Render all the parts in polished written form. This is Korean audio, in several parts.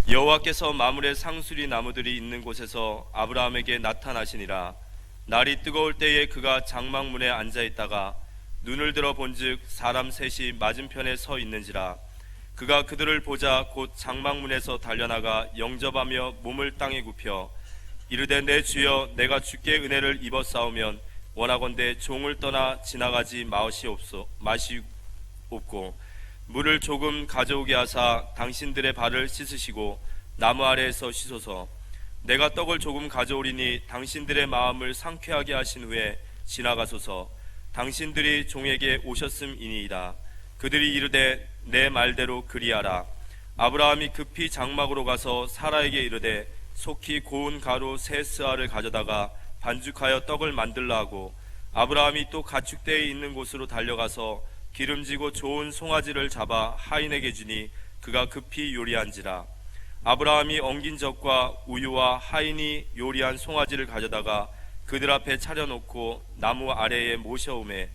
여호와께서 마물의 상수리 나무들이 있는 곳에서 아브라함에게 나타나시니라. 날이 뜨거울 때에 그가 장막문에 앉아 있다가 눈을 들어 본즉 사람 셋이 맞은편에 서 있는지라. 그가 그들을 보자 곧 장막문에서 달려나가 영접하며 몸을 땅에 굽혀 이르되 내 주여 내가 주께 은혜를 입어 싸우면 원하건대 종을 떠나 지나가지 마시옵고 물을 조금 가져오게 하사 당신들의 발을 씻으시고 나무 아래에서 씻소서. 내가 떡을 조금 가져오리니 당신들의 마음을 상쾌하게 하신 후에 지나가소서. 당신들이 종에게 오셨음이니이다. 그들이 이르되 내 말대로 그리하라. 아브라함이 급히 장막으로 가서 사라에게 이르되 속히 고운 가루 세 스아를 가져다가 반죽하여 떡을 만들라 하고, 아브라함이 또 가축대에 있는 곳으로 달려가서 기름지고 좋은 송아지를 잡아 하인에게 주니 그가 급히 요리한지라. 아브라함이 엉긴 젖과 우유와 하인이 요리한 송아지를 가져다가 그들 앞에 차려놓고 나무 아래에 모셔오매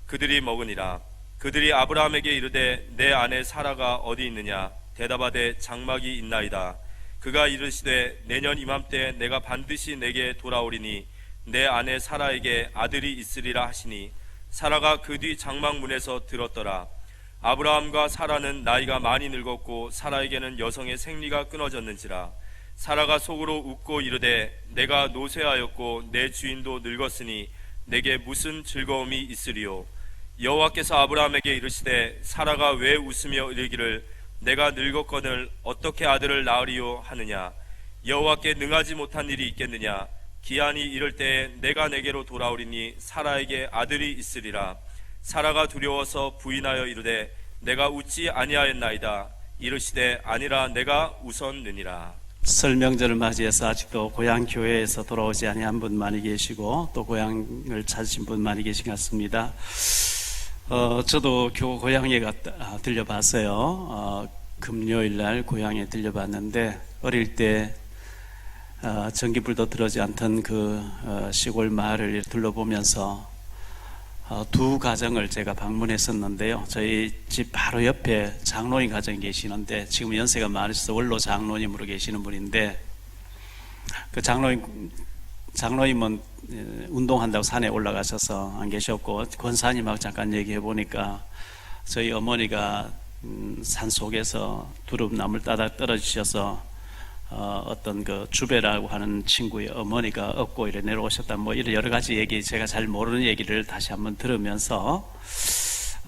그들이 먹으니라. 그들이 아브라함에게 이르되 내 아내 사라가 어디 있느냐? 대답하되 장막이 있나이다. 그가 이르시되 내년 이맘때 내가 반드시 내게 돌아오리니 내 아내 사라에게 아들이 있으리라 하시니 사라가 그 뒤 장막문에서 들었더라. 아브라함과 사라는 나이가 많이 늙었고 사라에게는 여성의 생리가 끊어졌는지라. 사라가 속으로 웃고 이르되 내가 노쇠하였고 내 주인도 늙었으니 내게 무슨 즐거움이 있으리요? 여호와께서 아브라함에게 이르시되 사라가 왜 웃으며 이르기를 내가 늙었거늘 어떻게 아들을 낳으리요 하느냐? 여호와께 능하지 못한 일이 있겠느냐? 기한이 이를 때에 내가 내게로 돌아오리니 사라에게 아들이 있으리라. 사라가 두려워서 부인하여 이르되 내가 웃지 아니하였나이다. 이르시되 아니라 내가 웃었느니라. 설 명절을 맞이해서 아직도 고향 교회에서 돌아오지 아니한 분 많이 계시고 또 고향을 찾으신 분 많이 계신 것 같습니다. 저도 고향에 들려봤어요. 금요일 날 고향에 들려봤는데 어릴 때 전기불도 들어오지 않던 그 시골 마을을 둘러보면서 두 가정을 제가 방문했었는데요. 저희 집 바로 옆에 장로님 가정이 계시는데 지금 연세가 많으셔서 원로 장로님으로 계시는 분인데 그 장로님은 운동한다고 산에 올라가셔서 안 계셨고 권사님하고 잠깐 얘기해 보니까 저희 어머니가 산 속에서 두릅나무를 따다 떨어지셔서 어떤 그 주배라고 하는 친구의 어머니가 업고 이래 내려오셨다 뭐 이런 여러 가지 얘기 제가 잘 모르는 얘기를 다시 한번 들으면서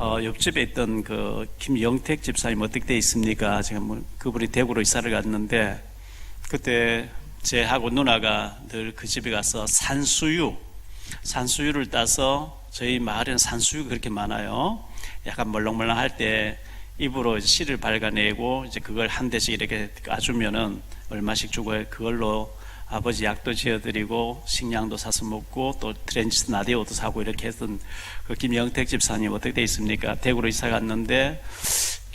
옆집에 있던 그 김영택 집사님 어떻게 돼 있습니까? 지금 그분이 대구로 이사를 갔는데 그때 제하고 누나가 늘 그 집에 가서 산수유를 따서 저희 마을에는 산수유가 그렇게 많아요. 약간 멀렁멀렁할 때 입으로 씨를 발가내고 이제 그걸 한 대씩 이렇게 까주면은 얼마씩 주고 그걸로 아버지 약도 지어드리고 식량도 사서 먹고 또 트렌치스 라디오도 사고 이렇게 했던 그 김영택 집사님 어떻게 돼 있습니까? 대구로 이사 갔는데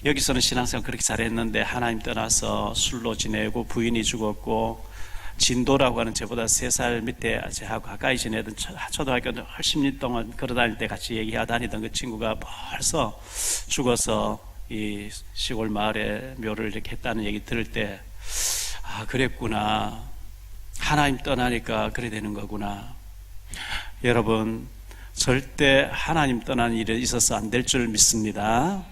여기서는 신앙생활 그렇게 잘했는데 하나님 떠나서 술로 지내고 부인이 죽었고 진도라고 하는 저보다 3살 밑에 저하고 가까이 지내던 초등학교 10년 동안 걸어다닐 때 같이 얘기하다 다니던 그 친구가 벌써 죽어서 이 시골 마을에 묘를 이렇게 했다는 얘기 들을 때 아 그랬구나, 하나님 떠나니까 그래 되는 거구나. 여러분 절대 하나님 떠나는 일이 있어서 안 될 줄 믿습니다.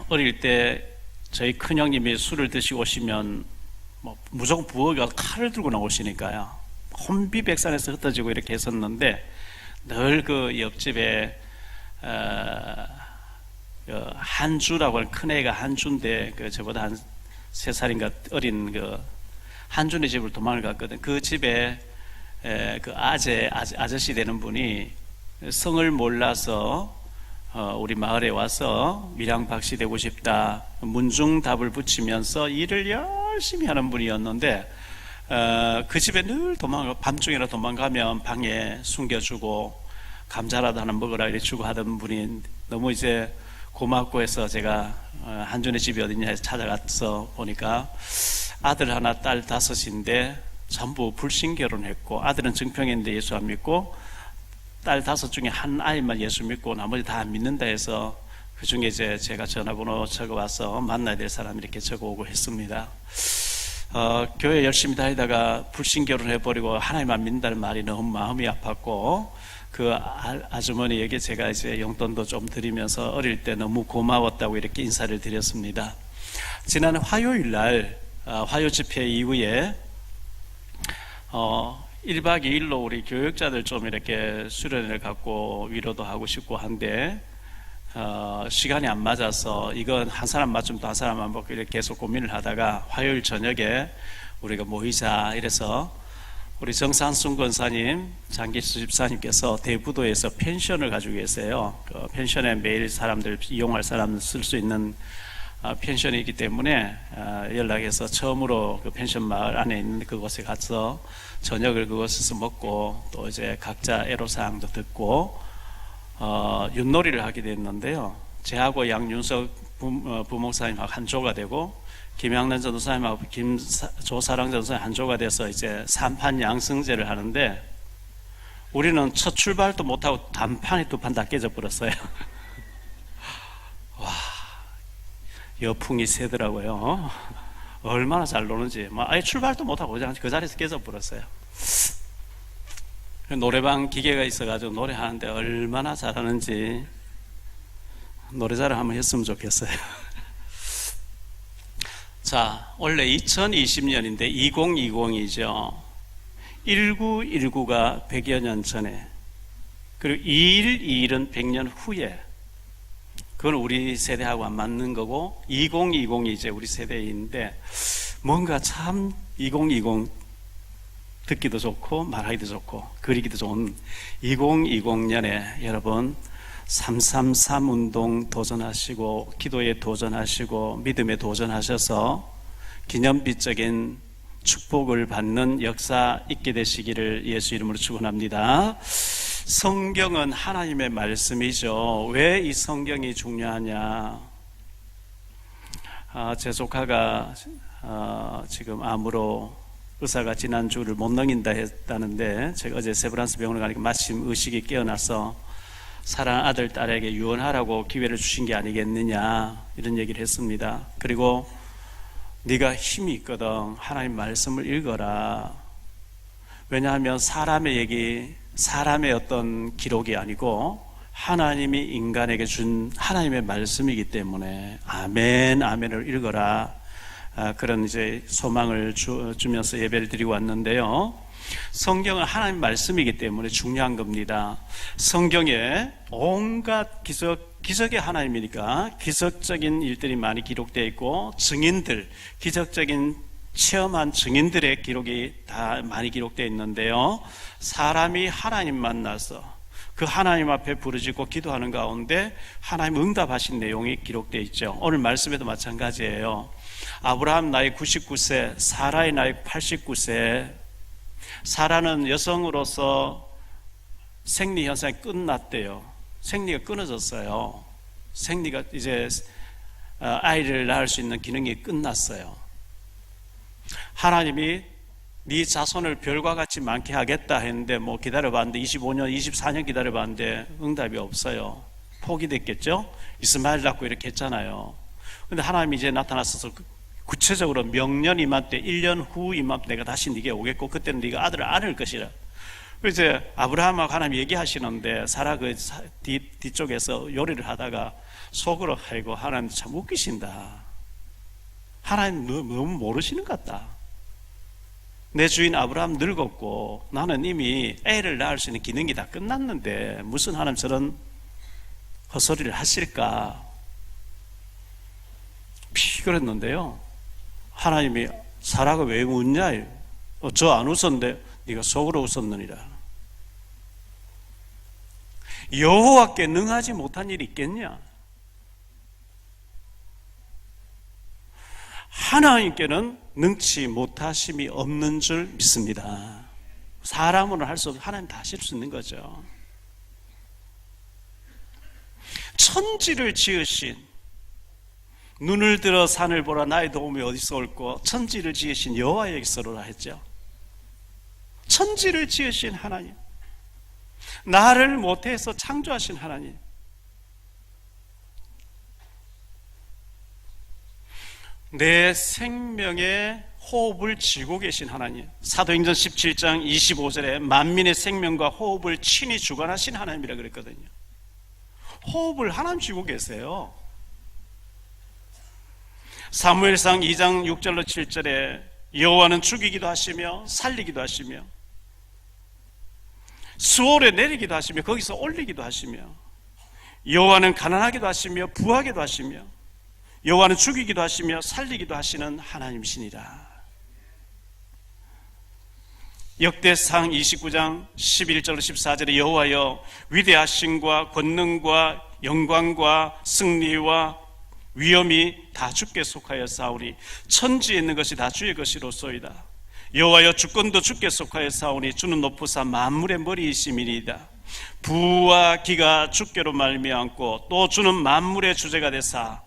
어릴 때 저희 큰형님이 술을 드시고 오시면 뭐 무조건 부엌에 칼을 들고 나오시니까요. 혼비백산에서 흩어지고 이렇게 했었는데 늘 그 옆집에 한주라고 하는 큰애가 한주인데 그 저보다 한 3살인가 어린 그 한주네 집을 도망을 갔거든. 그 집에 그 아저씨 되는 분이 성을 몰라서 우리 마을에 와서 밀양박씨 되고 싶다 문중답을 붙이면서 일을 열심히 하는 분이었는데 그 집에 늘 밤중이라 도망가면 방에 숨겨주고 감자라도 하나 먹으라 이래 주고 하던 분이 너무 이제 고맙고 해서 제가 한준의 집이 어디냐 해서 찾아가서 보니까 아들 하나 딸 5인데 전부 불신결혼했고 아들은 증평했는데 예수 안 믿고 딸 5 중에 한 아이만 예수 믿고 나머지 다 안 믿는다 해서 그 중에 이제 제가 전화번호 적어와서 만나야 될 사람 이렇게 적어오고 했습니다. 교회 열심히 다니다가 불신결혼 해버리고 하나님만 믿는다는 말이 너무 마음이 아팠고, 그 아주머니에게 제가 이제 용돈도 좀 드리면서 어릴 때 너무 고마웠다고 이렇게 인사를 드렸습니다. 지난 화요일 날, 화요 집회 이후에 1박 2일로 우리 교육자들 좀 이렇게 수련회를 갖고 위로도 하고 싶고 한데, 시간이 안 맞아서 이건 한 사람 맞으면 또 한 사람 안 맞고 이렇게 계속 고민을 하다가 화요일 저녁에 우리가 모이자 이래서 우리 정산순 권사님, 장기수 집사님께서 대부도에서 펜션을 가지고 계세요. 그 펜션에 매일 사람들 이용할 사람 쓸 수 있는 펜션이 있기 때문에 연락해서 처음으로 그 펜션 마을 안에 있는 그곳에 가서 저녁을 그곳에서 먹고 또 이제 각자 애로사항도 듣고 윷놀이를 하게 됐는데요. 제하고 양윤석 부목사님하고 한조가 되고 김양란 전도사님하고 조사랑 전도사님 한조가 돼서 이제 3판 양승제를 하는데, 우리는 첫 출발도 못하고 단판에 2판 다 깨져 버렸어요. 와, 여풍이 세더라고요. 얼마나 잘 노는지. 아예 출발도 못하고 그냥 그 자리에서 깨져 버렸어요. 노래방 기계가 있어가지고 노래하는데 얼마나 잘하는지 노래자랑 한번 했으면 좋겠어요. 자, 원래 2020년인데 2020이죠. 1919가 100여 년 전에, 그리고 2121은 100년 후에. 그건 우리 세대하고 안 맞는 거고, 2020이 이제 우리 세대인데, 뭔가 참 2020 듣기도 좋고 말하기도 좋고 그리기도 좋은 2020년에 여러분 333 운동 도전하시고 기도에 도전하시고 믿음에 도전하셔서 기념비적인 축복을 받는 역사 있게 되시기를 예수 이름으로 축원합니다. 성경은 하나님의 말씀이죠. 왜 이 성경이 중요하냐? 제 조카가 지금 암으로 의사가 지난주를 못 넘긴다 했다는데, 제가 어제 세브란스 병원에 가니까 마침 의식이 깨어나서 사랑하는 아들, 딸에게 유언하라고 기회를 주신 게 아니겠느냐 이런 얘기를 했습니다. 그리고 네가 힘이 있거든, 하나님 말씀을 읽어라. 왜냐하면 사람의 얘기, 사람의 어떤 기록이 아니고 하나님이 인간에게 준 하나님의 말씀이기 때문에 아멘, 아멘을 읽어라. 그런 이제 소망을 주면서 예배를 드리고 왔는데요. 성경은 하나님 말씀이기 때문에 중요한 겁니다. 성경에 온갖 기적의 하나님이니까 기적적인 일들이 많이 기록되어 있고, 증인들, 기적적인 체험한 증인들의 기록이 다 많이 기록되어 있는데요. 사람이 하나님 만나서 그 하나님 앞에 부르짖고 기도하는 가운데 하나님 응답하신 내용이 기록되어 있죠. 오늘 말씀에도 마찬가지예요. 아브라함 나이 99세, 사라의 나이 89세. 사라는 여성으로서 생리 현상이 끝났대요. 생리가 끊어졌어요. 생리가 이제 아이를 낳을 수 있는 기능이 끝났어요. 하나님이 네 자손을 별과 같이 많게 하겠다 했는데 뭐 기다려봤는데 25년, 24년 기다려봤는데 응답이 없어요. 포기됐겠죠? 이스마엘 낳고 이렇게 했잖아요. 근데 하나님이 이제 나타나셔서 구체적으로 명년 이맘때 1년 후 이맘때 내가 다시 네게 오겠고 그때는 네가 아들을 안을 것이라. 그래서 이제 아브라함하고 하나님 얘기하시는데 사라 그 뒤쪽에서 요리를 하다가 속으로 아이고 하나님 참 웃기신다. 하나님 너무 모르시는 것 같다. 내 주인 아브라함 늙었고 나는 이미 애를 낳을 수 있는 기능이 다 끝났는데 무슨 하나님 저런 헛소리를 하실까 그랬는데요. 하나님이 사라가 왜 웃냐? 저 안 웃었는데 네가 속으로 웃었느니라. 여호와께 능하지 못한 일이 있겠냐? 하나님께는 능치 못하심이 없는 줄 믿습니다. 사람으로는 할 수 없고 하나님 다 하실 수 있는 거죠. 천지를 지으신, 눈을 들어 산을 보라 나의 도움이 어디서 올꼬, 천지를 지으신 여호와에게서로라 했죠. 천지를 지으신 하나님, 나를 모태에서 창조하신 하나님, 내 생명에 호흡을 쥐고 계신 하나님, 사도행전 17장 25절에 만민의 생명과 호흡을 친히 주관하신 하나님이라 그랬거든요. 호흡을 하나님 쥐고 계세요. 사무엘상 2장 6절로 7절에 여호와는 죽이기도 하시며 살리기도 하시며 수월에 내리기도 하시며 거기서 올리기도 하시며 여호와는 가난하기도 하시며 부하기도 하시며 여호와는 죽이기도 하시며 살리기도 하시는 하나님이시니라. 역대상 29장 11절로 14절에 여호와여 위대하심과 권능과 영광과 승리와 위엄이 다 주께 속하여 싸우니 천지에 있는 것이 다 주의 것이로소이다. 여호와여 주권도 주께 속하여 싸우니 주는 높으사 만물의 머리이심이니이다. 부와 기가 주께로 말미암고 또 주는 만물의 주제가 되사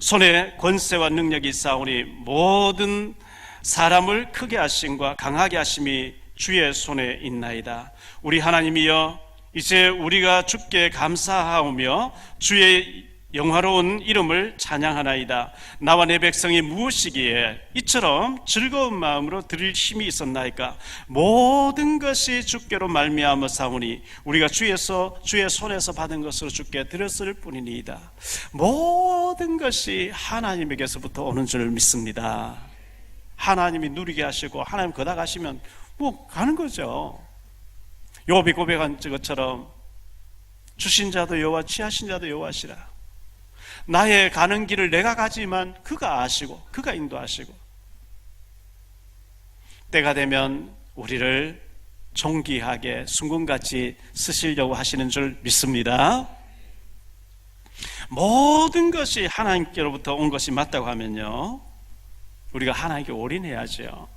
손에 권세와 능력이 싸우니 모든 사람을 크게 하심과 강하게 하심이 주의 손에 있나이다. 우리 하나님이여 이제 우리가 주께 감사하오며 주의 영화로운 이름을 찬양하나이다. 나와 내 백성이 무엇이기에 이처럼 즐거운 마음으로 드릴 힘이 있었나이까. 모든 것이 주께로 말미암아 사오니 우리가 주의 손에서 받은 것으로 주께 드렸을 뿐이니이다. 모든 것이 하나님에게서부터 오는 줄 믿습니다. 하나님이 누리게 하시고 하나님 거다 가시면 뭐 가는 거죠. 욥이 고백한 것처럼 주신 자도 여호와 취하신 자도 여호와시라. 나의 가는 길을 내가 가지만 그가 아시고 그가 인도하시고 때가 되면 우리를 존귀하게 순금같이 쓰시려고 하시는 줄 믿습니다. 모든 것이 하나님께로부터 온 것이 맞다고 하면요, 우리가 하나님께 올인해야죠.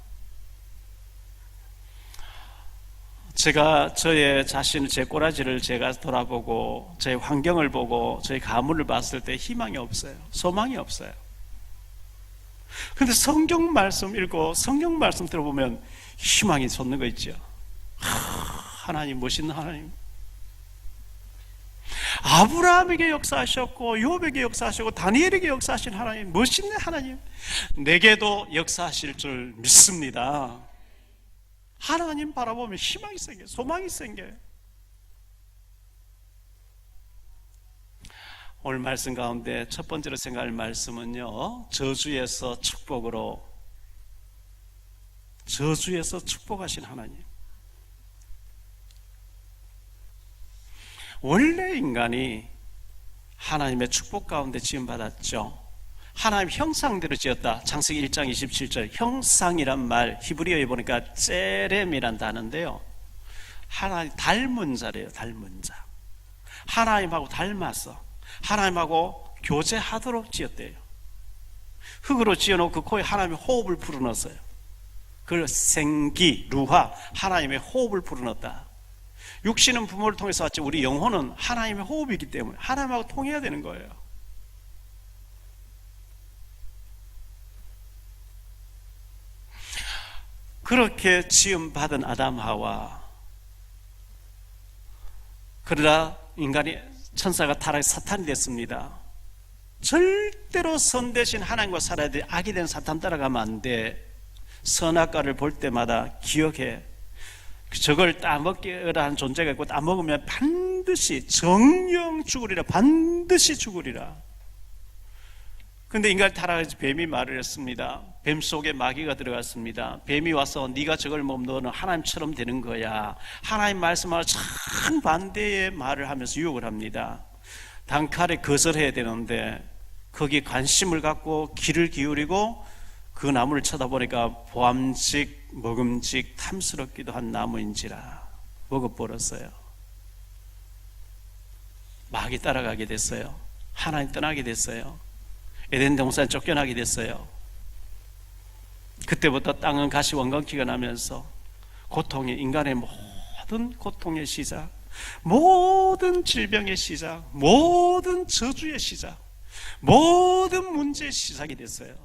제가 저의 자신을, 제 꼬라지를 제가 돌아보고 저의 환경을 보고 저의 가문을 봤을 때 희망이 없어요. 소망이 없어요. 그런데 성경 말씀 읽고 성경 말씀 들어보면 희망이 솟는 거 있죠. 하나님 멋있는 하나님. 아브라함에게 역사하셨고 욥에게 역사하셨고 다니엘에게 역사하신 하나님, 멋있는 하나님, 내게도 역사하실 줄 믿습니다. 하나님 바라보면 희망이 생겨요. 소망이 생겨요. 오늘 말씀 가운데 첫 번째로 생각할 말씀은요, 저주에서 축복으로, 저주에서 축복하신 하나님. 원래 인간이 하나님의 축복 가운데 지음받았죠. 하나님 형상대로 지었다. 창세기 1장 27절. 형상이란 말 히브리어에 보니까 ጼ렘이란 단어인데요, 하나님 닮은 자래요. 닮은 자. 하나님하고 닮아서 하나님하고 교제하도록 지었대요. 흙으로 지어놓고 그 코에 하나님의 호흡을 불어넣었어요. 그걸 생기, 루하, 하나님의 호흡을 불어넣었다. 육신은 부모를 통해서 왔지 우리 영혼은 하나님의 호흡이기 때문에 하나님하고 통해야 되는 거예요. 그렇게 지음받은 아담 하와, 그러나 인간이, 천사가 타락해서 사탄이 됐습니다. 절대로 선 대신 하나님과 살아야 돼. 악이 된 사탄 따라가면 안 돼. 선악과를 볼 때마다 기억해. 저걸 따먹기라는 존재가 있고 따먹으면 반드시 정령 죽으리라. 반드시 죽으리라. 근데 인간이 타락해서 뱀이 말을 했습니다. 뱀 속에 마귀가 들어갔습니다. 뱀이 와서 네가 저걸 먹으면 너는 하나님처럼 되는 거야. 하나님 말씀하고 정반대의 말을 하면서 유혹을 합니다. 단칼에 거절해야 되는데 거기에 관심을 갖고 귀를 기울이고 그 나무를 쳐다보니까 보암직 먹음직 탐스럽기도 한 나무인지라 먹어버렸어요. 마귀 따라가게 됐어요. 하나님 떠나게 됐어요. 에덴 동산에 쫓겨나게 됐어요. 그때부터 땅은 가시원광기가 나면서 고통이, 인간의 모든 고통의 시작, 모든 질병의 시작, 모든 저주의 시작, 모든 문제의 시작이 됐어요.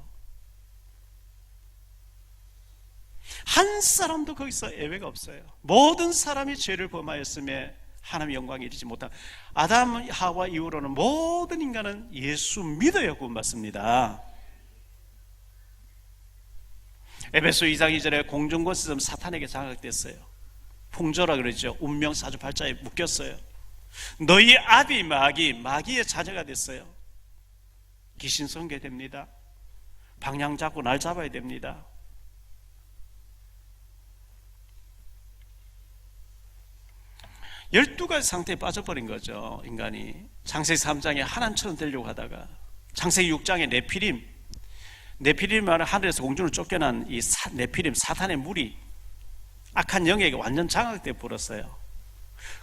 한 사람도 거기서 예외가 없어요. 모든 사람이 죄를 범하였음에 하나님의 영광에 이르지 못한 아담 하와 이후로는 모든 인간은 예수 믿어야 구원받습니다. 에베소 2장 2절에 공중권세점 사탄에게 장악됐어요. 풍조라 그러죠. 운명 사주팔자에 묶였어요. 너희 아비 마귀의 자녀가 됐어요. 귀신 숭배됩니다. 방향 잡고 날 잡아야 됩니다. 열두 가지 상태에 빠져버린 거죠. 인간이 창세기 3장에 하나님처럼 되려고 하다가 창세기 6장에 네피림은 하늘에서 공중을 쫓겨난 이 네피림 사탄의 무리 악한 영에게 완전 장악돼 버렸어요.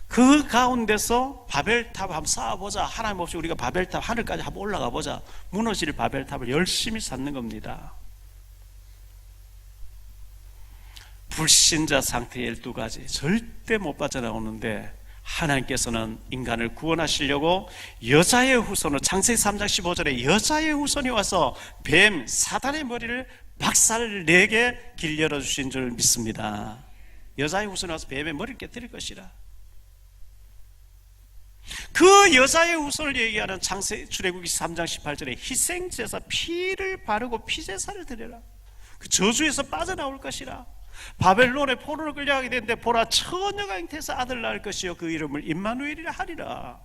그 가운데서 바벨탑 한번 쌓아보자. 하나님 없이 우리가 바벨탑 하늘까지 한번 올라가 보자. 무너질 바벨탑을 열심히 쌓는 겁니다. 불신자 상태 12가지 절대 못 빠져나오는데 하나님께서는 인간을 구원하시려고 여자의 후손으로 창세기 3장 15절에 여자의 후손이 와서 뱀 사단의 머리를 박살 4개 길 열어주신 줄 믿습니다. 여자의 후손이 와서 뱀의 머리를 깨뜨릴 것이라. 그 여자의 후손을 얘기하는 출애굽기 3장 18절에 희생제사 피를 바르고 피제사를 드려라. 그 저주에서 빠져나올 것이라. 바벨론의 포로로 끌려가게 되는데 보라 처녀가 잉태해서 아들 낳을 것이요 그 이름을 임마누엘이라 하리라.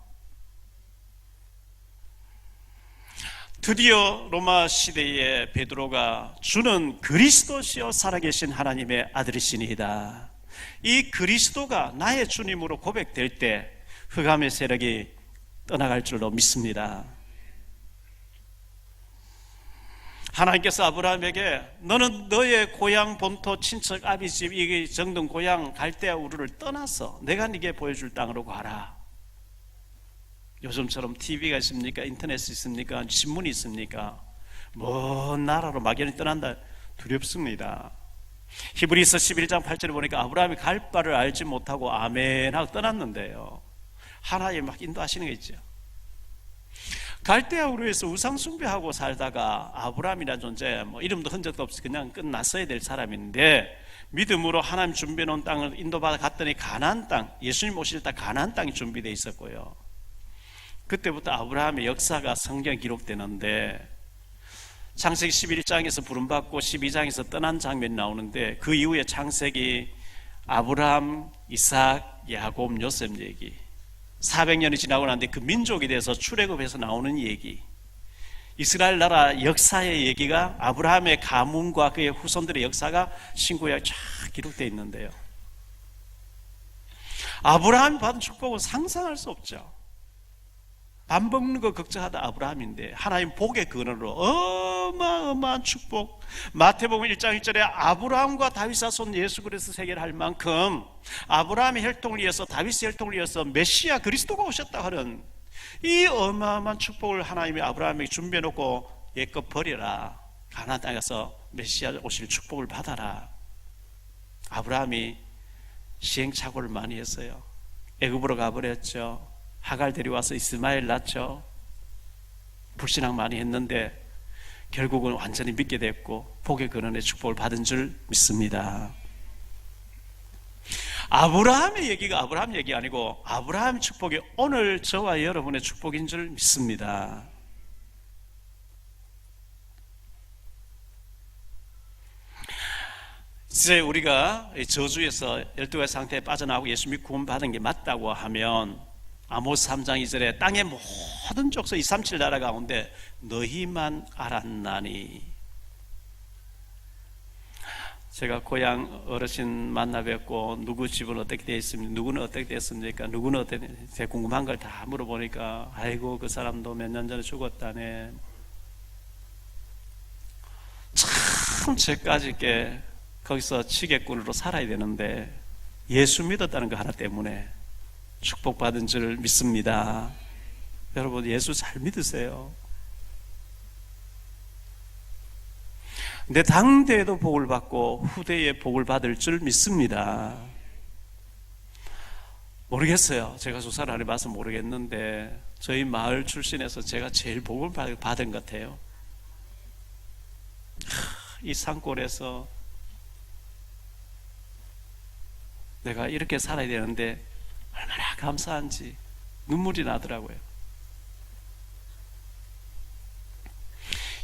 드디어 로마 시대에 베드로가 주는 그리스도시요 살아계신 하나님의 아들이시니이다. 이 그리스도가 나의 주님으로 고백될 때 흑암의 세력이 떠나갈 줄로 믿습니다. 하나님께서 아브라함에게 너는 너의 고향 본토 친척 아비집 이 정든 고향 갈대아 우르를 떠나서 내가 네게 보여줄 땅으로 가라. 요즘처럼 TV가 있습니까? 인터넷이 있습니까? 신문이 있습니까? 먼 나라로 막연히 떠난다. 두렵습니다. 히브리서 11장 8절에 보니까 아브라함이 갈 바를 알지 못하고 아멘 하고 떠났는데요, 하나님 막 인도하시는 게 있죠. 갈대아 우르에서 우상 숭배하고 살다가 아브라함이라는 존재, 이름도 흔적도 없이 그냥 끝났어야 될 사람인데 믿음으로 하나님 준비해 놓은 땅을 인도받아 갔더니 가나안 땅, 예수님 오실 때 가나안 땅이 준비되어 있었고요. 그때부터 아브라함의 역사가 성경에 기록되는데 창세기 11장에서 부름받고 12장에서 떠난 장면이 나오는데 그 이후에 창세기 아브라함, 이삭, 야곱, 요셉 얘기 400년이 지나고 났는데 그 민족에 대해서 출애굽에서 나오는 얘기, 이스라엘 나라 역사의 얘기가 아브라함의 가문과 그의 후손들의 역사가 신구약에 쫙 기록되어 있는데요, 아브라함이 받은 축복은 상상할 수 없죠. 밥 먹는 거 걱정하다 아브라함인데 하나님 복의 근원으로 어마어마한 축복, 마태복음 1장 1절에 아브라함과 다윗 자손 예수 그리스도 세계를 할 만큼 아브라함의 혈통을 이어서 다윗의 혈통을 이어서 메시아 그리스도가 오셨다 하는 이 어마어마한 축복을 하나님이 아브라함에게 준비해 놓고 옛것 버려라, 가나안 땅에 가서 메시아 오실 축복을 받아라. 아브라함이 시행착오를 많이 했어요. 애굽으로 가버렸죠. 하갈 데려와서 이스마엘 낳죠. 불신앙 많이 했는데 결국은 완전히 믿게 됐고 복의 근원의 축복을 받은 줄 믿습니다. 아브라함의 얘기가 아브라함 얘기 아니고 아브라함의 축복이 오늘 저와 여러분의 축복인 줄 믿습니다. 이제 우리가 저주에서 12가지 상태에 빠져나오고 예수 믿고 구원받은 게 맞다고 하면 아모스 3장 2절에 땅의 모든 족속 237 나라 가운데 너희만 알았나니. 제가 고향 어르신 만나 뵙고 누구 집은 어떻게 되어 있습니까? 누구는 어떻게 됐습니까? 누구는 어떻게 제가 궁금한 걸 다 물어보니까 아이고 그 사람도 몇 년 전에 죽었다네. 참 죄까지 게 거기서 치객꾼으로 살아야 되는데 예수 믿었다는 거 하나 때문에 축복받은 줄 믿습니다. 여러분 예수 잘 믿으세요. 내 당대에도 복을 받고 후대에 복을 받을 줄 믿습니다. 모르겠어요. 제가 조사를 안 해봐서 모르겠는데 저희 마을 출신에서 제가 제일 복을 받은 것 같아요. 이 산골에서 내가 이렇게 살아야 되는데 얼마나 감사한지 눈물이 나더라고요.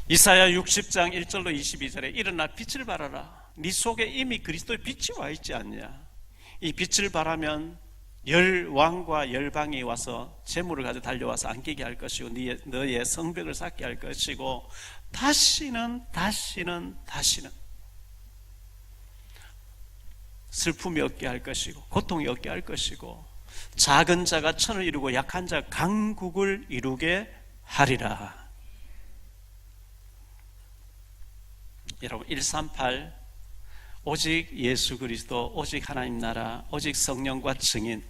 이사야 60장 1절로 22절에 일어나 빛을 발하라. 네 속에 이미 그리스도의 빛이 와 있지 않냐? 이 빛을 바라면 열왕과 열방이 와서 재물을 가져 달려와서 안기게 할 것이고 너의 성벽을 쌓게 할 것이고 다시는 슬픔이 없게 할 것이고 고통이 없게 할 것이고 작은 자가 천을 이루고 약한 자가 강국을 이루게 하리라. 여러분 138 오직 예수 그리스도, 오직 하나님 나라, 오직 성령과 증인,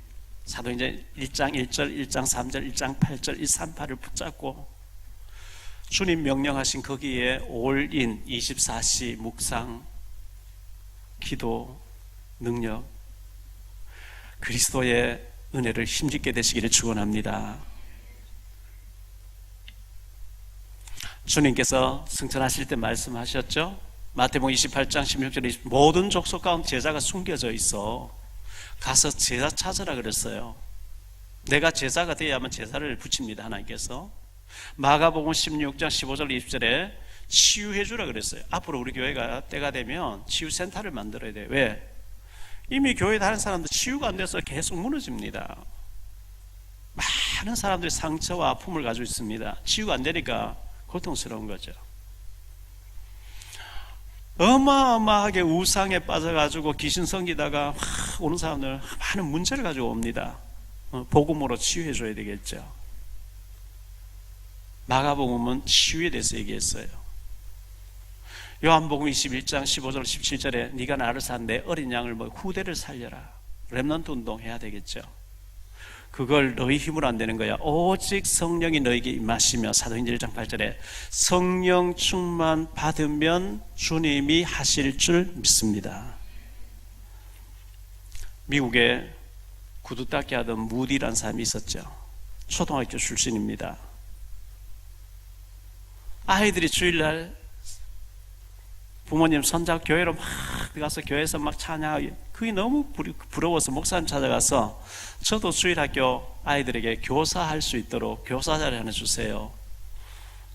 사도행전 1장 1절, 1장 3절, 1장 8절, 138을 붙잡고 주님 명령하신 거기에 올인 24시 묵상, 기도, 능력, 그리스도의 은혜를 힘짓게 되시기를 축원합니다. 주님께서 승천하실 때 말씀하셨죠? 마태복음 28장 16절에 모든 족속 가운데 제자가 숨겨져 있어. 가서 제자 찾으라 그랬어요. 내가 제자가 되어야만 제자를 붙입니다, 하나님께서. 마가복음 16장 15절 20절에 치유해 주라 그랬어요. 앞으로 우리 교회가 때가 되면 치유센터를 만들어야 돼요. 왜? 이미 교회 다른 사람들 치유가 안 돼서 계속 무너집니다. 많은 사람들이 상처와 아픔을 가지고 있습니다. 치유가 안 되니까 고통스러운 거죠. 어마어마하게 우상에 빠져가지고 귀신 섬기다가 오는 사람들 많은 문제를 가지고 옵니다. 복음으로 치유해 줘야 되겠죠. 마가복음은 치유에 대해서 얘기했어요. 요한복음 21장 15절 17절에 네가 나를 산 내 어린 양을 후대를 살려라. 렘넌트 운동 해야 되겠죠. 그걸 너희 힘으로 안 되는 거야. 오직 성령이 너에게 임하시며, 사도행전 1장 8절에 성령 충만 받으면 주님이 하실 줄 믿습니다. 미국에 구두 닦기 하던 무디라는 사람이 있었죠. 초등학교 출신입니다. 아이들이 주일날 부모님 손잡고 교회로 막 가서 교회에서 막 찬양하기, 그게 너무 부러워서 목사님 찾아가서 저도 주일학교 아이들에게 교사할 수 있도록 교사 자리 하나 주세요.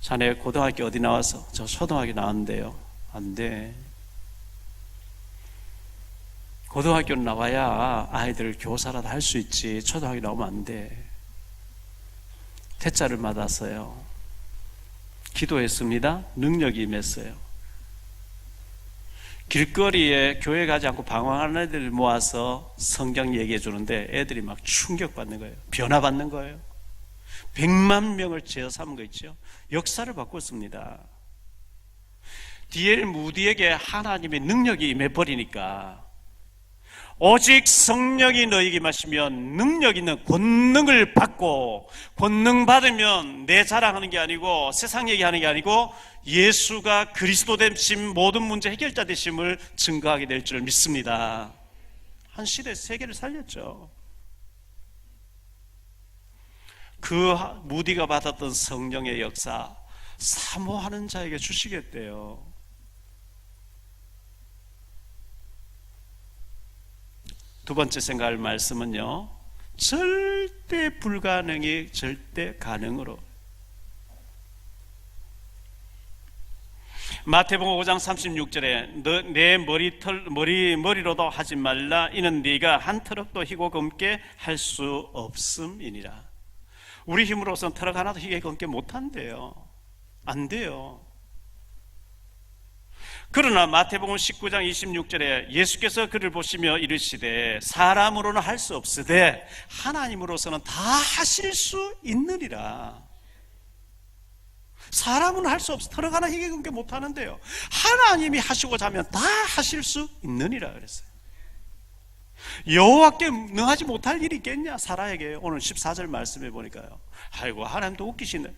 자네 고등학교 어디 나와서? 저 초등학교 나왔는데요. 안 돼. 고등학교는 나와야 아이들 교사라도 할 수 있지. 초등학교 나오면 안 돼. 퇴짜를 받았어요. 기도했습니다. 능력이 임했어요. 길거리에 교회 가지 않고 방황하는 애들 모아서 성경 얘기해 주는데 애들이 막 충격받는 거예요. 변화받는 거예요. 100만 명을 제어 삼은 거 있죠. 역사를 바꿨습니다. D.L. 무디에게 하나님의 능력이 임해버리니까 오직 성령이 너에게 마시면 능력 있는 권능을 받고, 권능 받으면 내 자랑하는 게 아니고 세상 얘기하는 게 아니고 예수가 그리스도 되심, 모든 문제 해결자 되심을 증거하게 될 줄 믿습니다. 한 시대 세계를 살렸죠. 그 무디가 받았던 성령의 역사 사모하는 자에게 주시겠대요. 두 번째 생각할 말씀은요, 절대 불가능이 절대 가능으로. 마태복음 5장 36절에 내 머리로도 하지 말라. 이는 네가 한 트럭도 희고 검게 할 수 없음이니라. 우리 힘으로서는 트럭 하나도 희게 검게 못한대요. 안 돼요. 그러나 마태복음 19장 26절에 예수께서 그를 보시며 이르시되 사람으로는 할 수 없으되 하나님으로서는 다 하실 수 있느니라. 사람은 할 수 없어. 트럭 하나 희게 검게 못하는데요, 하나님이 하시고자 하면 다 하실 수 있느니라 그랬어요. 여호와께 능하지 못할 일이 있겠냐? 사라에게 오늘 14절 말씀해 보니까요, 아이고 하나님도 웃기시네.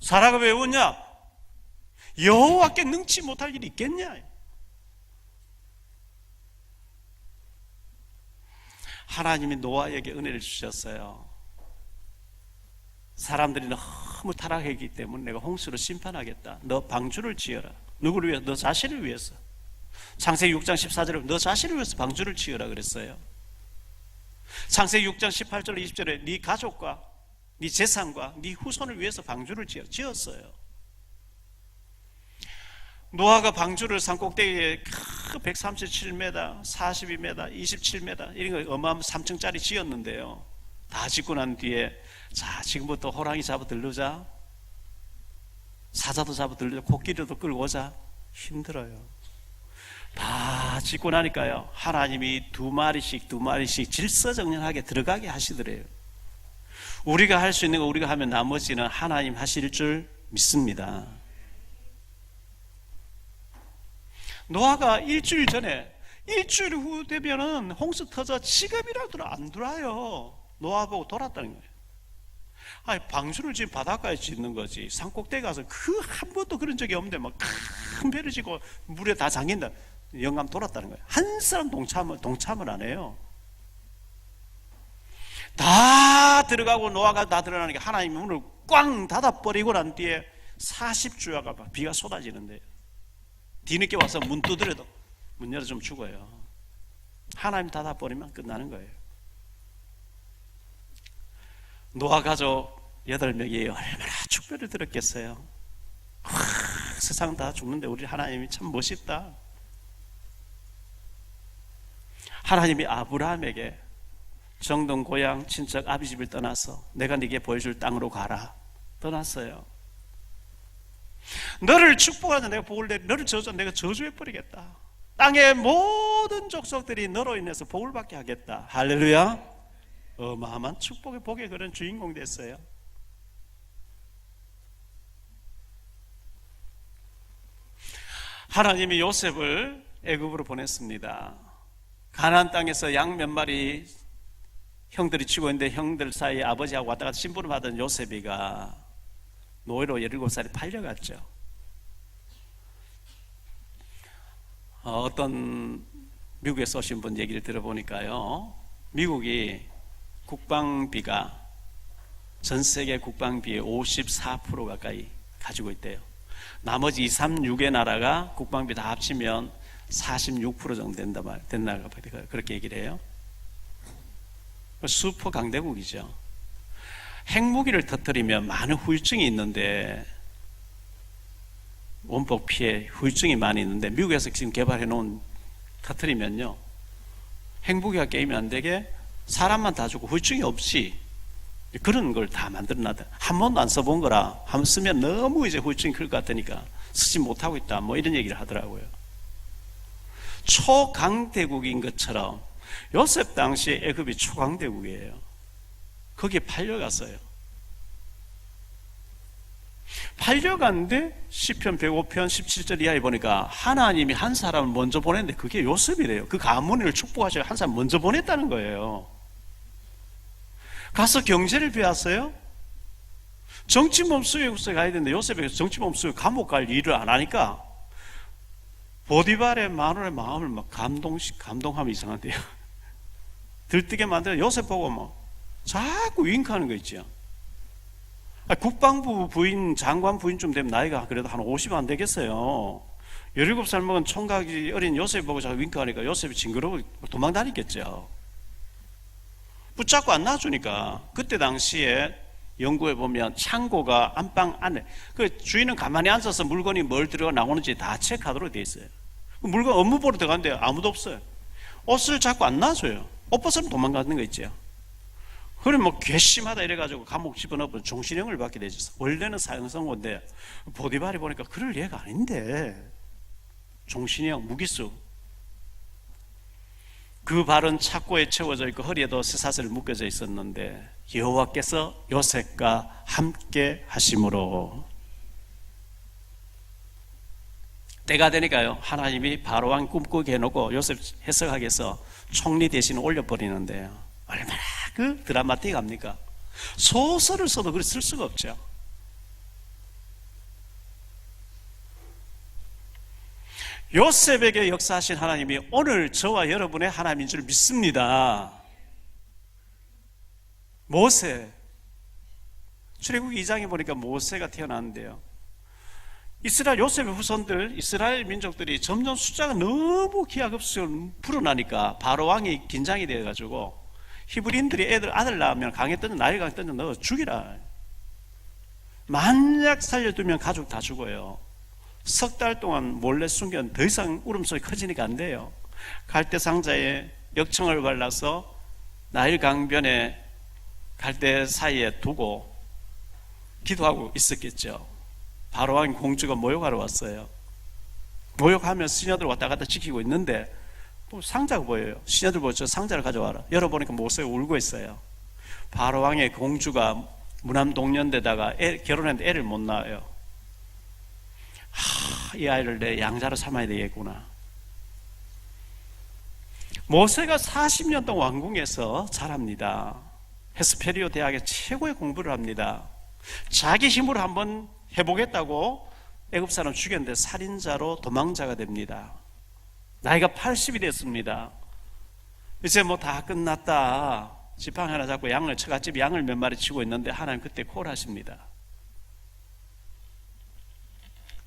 사라가 왜 웃냐? 여호와께 능치 못할 일이 있겠냐? 하나님이 노아에게 은혜를 주셨어요. 사람들이 너무 타락했기 때문에 내가 홍수로 심판하겠다. 너 방주를 지어라. 누구를 위해서? 너 자신을 위해서. 창세기 6장 14절에 너 자신을 위해서 방주를 지어라 그랬어요. 창세기 6장 18절 20절에 네 가족과 네 재산과 네 후손을 위해서 방주를 지었어요. 노아가 방주를 산꼭대기에 137m, 42m, 27m 이런 거 어마어마한 3층짜리 지었는데요. 다 짓고 난 뒤에 자, 지금부터 호랑이 잡아 들르자, 사자도 잡아 들르자, 코끼리도 끌고 오자. 힘들어요. 다 짓고 나니까요, 하나님이 두 마리씩 질서정연하게 들어가게 하시더래요. 우리가 할 수 있는 거 우리가 하면 나머지는 하나님 하실 줄 믿습니다. 노아가 일주일 후 되면은 홍수 터져 지금이라도 안 돌아요. 노아 보고 돌았다는 거예요. 아니, 방주를 지금 바닷가에 짓는 거지, 산꼭대기 가서 그 한 번도 그런 적이 없는데 막 큰 배를 지고 물에 다 잠긴다. 영감 돌았다는 거예요. 한 사람 동참을 안 해요. 다 들어가고 노아가 다 들어가니까 하나님이 문을 꽝 닫아버리고 난 뒤에 40주야가 비가 쏟아지는데, 뒤늦게 와서 문 두드려도 문 열어주면 죽어요. 하나님 닫아버리면 끝나는 거예요. 노아 가족 8명이 얼마나 축배를 들었겠어요. 세상 다 죽는데 우리 하나님이 참 멋있다. 하나님이 아브라함에게 정동 고향 친척 아비 집을 떠나서 내가 네게 보여줄 땅으로 가라 떠났어요. 너를 축복하는 내가 복을 내리, 너를 저주 내가 저주해 버리겠다. 땅의 모든 족속들이 너로 인해서 복을 받게 하겠다. 할렐루야. 어마어마한 축복의 복의 그런 주인공 됐어요. 하나님이 요셉을 애굽으로 보냈습니다. 가나안 땅에서 양 몇 마리 형들이 치고 있는데 형들 사이에 아버지하고 왔다 갔다 심부름 하던 요셉이가 노예로 17살에 팔려갔죠. 어떤 미국에서 오신 분 얘기를 들어보니까요, 미국이 국방비가 전 세계 국방비의 54% 가까이 가지고 있대요. 나머지 2, 3, 6의 나라가 국방비 다 합치면 46% 정도 된다 그렇게 얘기를 해요. 슈퍼 강대국이죠. 핵무기를 터뜨리면 많은 후유증이 있는데, 원폭 피해 후유증이 많이 있는데, 미국에서 지금 개발해 놓은 터뜨리면요, 핵무기가 게임이 안 되게 사람만 다 주고 후유증이 없이 그런 걸 다 만들어 놨다. 한 번도 안 써본 거라 한번 쓰면 너무 이제 후유증이 클 것 같으니까 쓰지 못하고 있다, 뭐 이런 얘기를 하더라고요. 초강대국인 것처럼 요셉 당시에 애굽이 초강대국이에요. 거기에 팔려갔어요. 팔려갔는데 시편 105편 17절 이하에 보니까 하나님이 한 사람을 먼저 보냈는데 그게 요셉이래요. 그 가문을 축복하셔서 한 사람 먼저 보냈다는 거예요. 가서 경제를 배웠어요. 정치범 수용소에 가야 되는데 요셉에게 정치범 수용 감옥 갈 일을 안 하니까 보디발의 마누라의 마음을 막 감동하면 이상한데요. 들뜨게 만들어 요셉 보고 뭐 자꾸 윙크하는 거 있죠. 국방부 부인, 장관 부인쯤 되면 나이가 그래도 한 50 안 되겠어요. 17살 먹은 총각이 어린 요셉 보고 자꾸 윙크하니까 요셉이 징그러워 도망 다니겠죠. 붙잡고 안 놔주니까 그때 당시에 연구해 보면 창고가 안방 안에, 그 주인은 가만히 앉아서 물건이 뭘 들어가 나오는지 다 체크하도록 돼 있어요. 물건 업무 보러 들어갔는데 아무도 없어요. 옷을 자꾸 안 놔줘요. 옷 벗으면 도망가는 거 있죠. 그래 뭐 괘씸하다 이래가지고 감옥 집어넣으면 종신형을 받게 되죠. 원래는 사형선고인데 보디발이 보니까 그럴 예가 아닌데 종신형, 무기수. 그 발은 착고에 채워져 있고 허리에도 쇠사슬 묶여져 있었는데 여호와께서 요셉과 함께 하심으로 때가 되니까요, 하나님이 바로왕 꿈꾸게 해놓고 요셉 해석하기 위해서 총리 대신 올려버리는데요, 얼마나 그 드라마틱합니까? 소설을 써도 그렇게 쓸 수가 없죠. 요셉에게 역사하신 하나님이 오늘 저와 여러분의 하나님인 줄 믿습니다. 모세, 출애굽기 2장에 보니까 모세가 태어났는데요, 이스라엘 요셉의 후손들, 이스라엘 민족들이 점점 숫자가 너무 기하급수적으로 불어나니까 바로왕이 긴장이 돼가지고 히브리인들이 아들 낳으면 강에 던져, 나일 강에 던져 넣어 죽이라. 만약 살려두면 가족 다 죽어요. 석 달 동안 몰래 숨겨 더 이상 울음소리 커지니까 안 돼요. 갈대 상자에 역청을 발라서 나일 강변에 갈대 사이에 두고 기도하고 있었겠죠. 바로왕 공주가 모욕하러 왔어요. 모욕하면 시녀들 왔다 갔다 지키고 있는데 뭐 상자가 보여요. 시녀들 보고 저 상자를 가져와라. 열어보니까 모세가 울고 있어요. 바로왕의 공주가 무남동년대다가 결혼했는데 애를 못 낳아요. 이 아이를 내 양자로 삼아야 되겠구나. 모세가 40년 동안 왕궁에서 자랍니다. 헤스페리오 대학에 최고의 공부를 합니다. 자기 힘으로 한번 해보겠다고 애굽 사람 죽였는데 살인자로 도망자가 됩니다. 나이가 80이 됐습니다. 이제 뭐 다 끝났다. 지팡이 하나 잡고 양을 처갓집 양을 몇 마리 치고 있는데 하나님 그때 콜하십니다.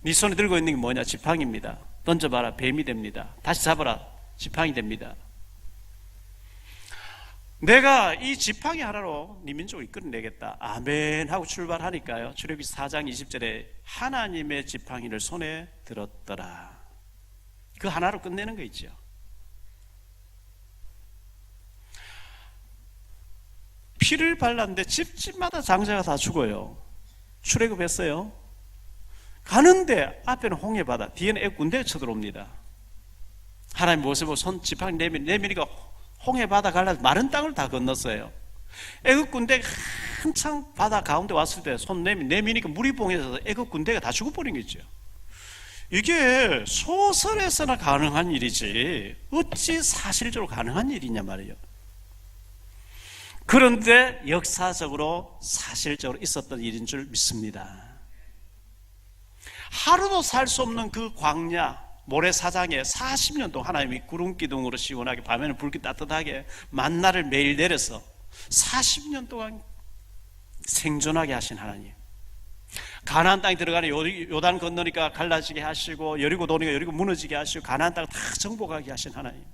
네 손에 들고 있는 게 뭐냐? 지팡이입니다. 던져봐라. 뱀이 됩니다. 다시 잡아라. 지팡이 됩니다. 내가 이 지팡이 하나로 네 민족을 이끌어내겠다. 아멘 하고 출발하니까요. 출애굽기 4장 20절에 하나님의 지팡이를 손에 들었더라. 그 하나로 끝내는 거 있죠. 피를 발랐는데 집집마다 장자가 다 죽어요. 출애굽했어요. 가는데 앞에는 홍해바다, 뒤에는 애굽 군대가 쳐들어옵니다. 하나님 모습을 보고 손 지팡이 내미니까 홍해바다 갈라 마른 땅을 다 건넜어요. 애굽 군대가 한창 바다 가운데 왔을 때 손 내미니까 물이 봉해서 애굽 군대가 다 죽어버린 거죠. 이게 소설에서나 가능한 일이지 어찌 사실적으로 가능한 일이냐 말이에요. 그런데 역사적으로 사실적으로 있었던 일인 줄 믿습니다. 하루도 살 수 없는 그 광야 모래사장에 40년 동안 하나님이 구름기둥으로 시원하게 밤에는 불기 따뜻하게 만나를 매일 내려서 40년 동안 생존하게 하신 하나님, 가나안 땅에 들어가는 요단 건너니까 갈라지게 하시고 여리고 도니까 여리고 무너지게 하시고 가나안 땅을 다 정복하게 하신 하나님,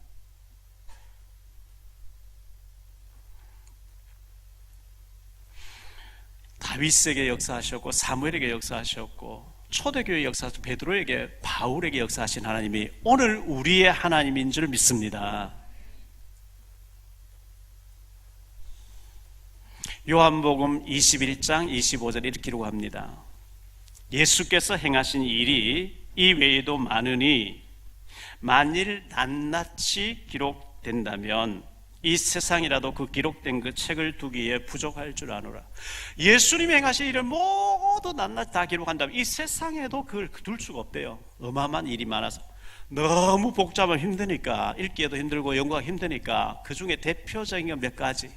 다윗에게 역사하셨고 사무엘에게 역사하셨고 초대교회 역사하신 베드로에게 바울에게 역사하신 하나님이 오늘 우리의 하나님인 줄 믿습니다. 요한복음 21장 25절 이렇게 기록합니다. 예수께서 행하신 일이 이 외에도 많으니 만일 낱낱이 기록된다면 이 세상이라도 그 기록된 그 책을 두기에 부족할 줄 아노라. 예수님이 행하신 일을 모두 낱낱이 다 기록한다면 이 세상에도 그걸 둘 수가 없대요. 어마어마한 일이 많아서 너무 복잡하면 힘드니까, 읽기에도 힘들고 연구하기 힘드니까 그 중에 대표적인 건 몇 가지.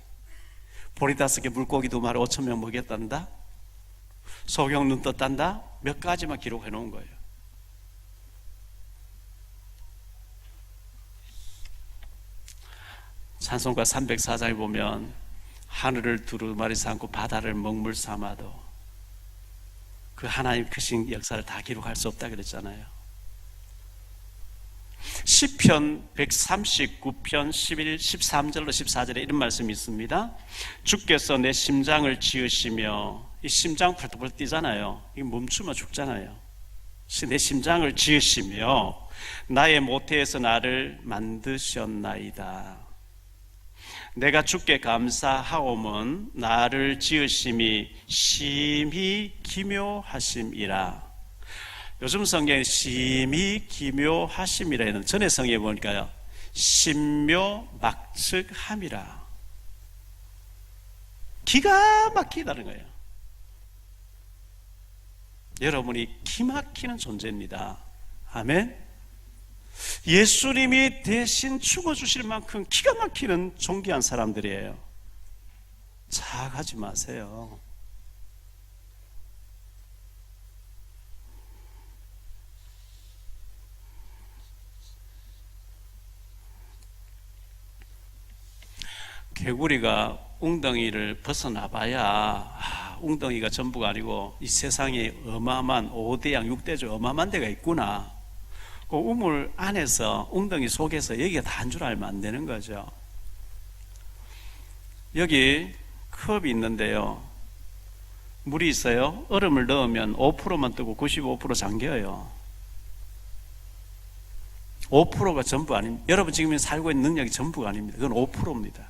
보리 5개 물고기 2마리 5,000명 먹였단다, 소경 눈 떴단다, 몇 가지만 기록해 놓은 거예요. 찬송가 304장에 보면 하늘을 두루마리 삼고 바다를 먹물 삼아도 그 하나님 크신 역사를 다 기록할 수 없다 그랬잖아요. 시편 139편 11, 13절로 14절에 이런 말씀이 있습니다. 주께서 내 심장을 지으시며, 이 심장 펄떡펄떡 뛰잖아요. 이게 멈추면 죽잖아요. 내 심장을 지으시며 나의 모태에서 나를 만드셨나이다. 내가 주께 감사하오면 나를 지으심이 심히 기묘하심이라. 요즘 성경에 심히 기묘하심이라 했는데 전에 성경에 보니까요 신묘막측함이라. 기가 막히다는 거예요. 여러분이 기막히는 존재입니다. 아멘. 예수님이 대신 죽어주실 만큼 기가 막히는 존귀한 사람들이에요. 자학하지 마세요. 개구리가 웅덩이를 벗어나봐야 웅덩이가 전부가 아니고 이 세상에 어마어마한 5대양 6대조 어마어마한 데가 있구나. 그 우물 안에서 웅덩이 속에서 여기가 다 한 줄 알면 안 되는 거죠. 여기 컵이 있는데요, 물이 있어요. 얼음을 넣으면 5%만 뜨고 95% 잠겨요. 5%가 전부 아닙니다. 여러분 지금 살고 있는 능력이 전부가 아닙니다. 그건 5%입니다.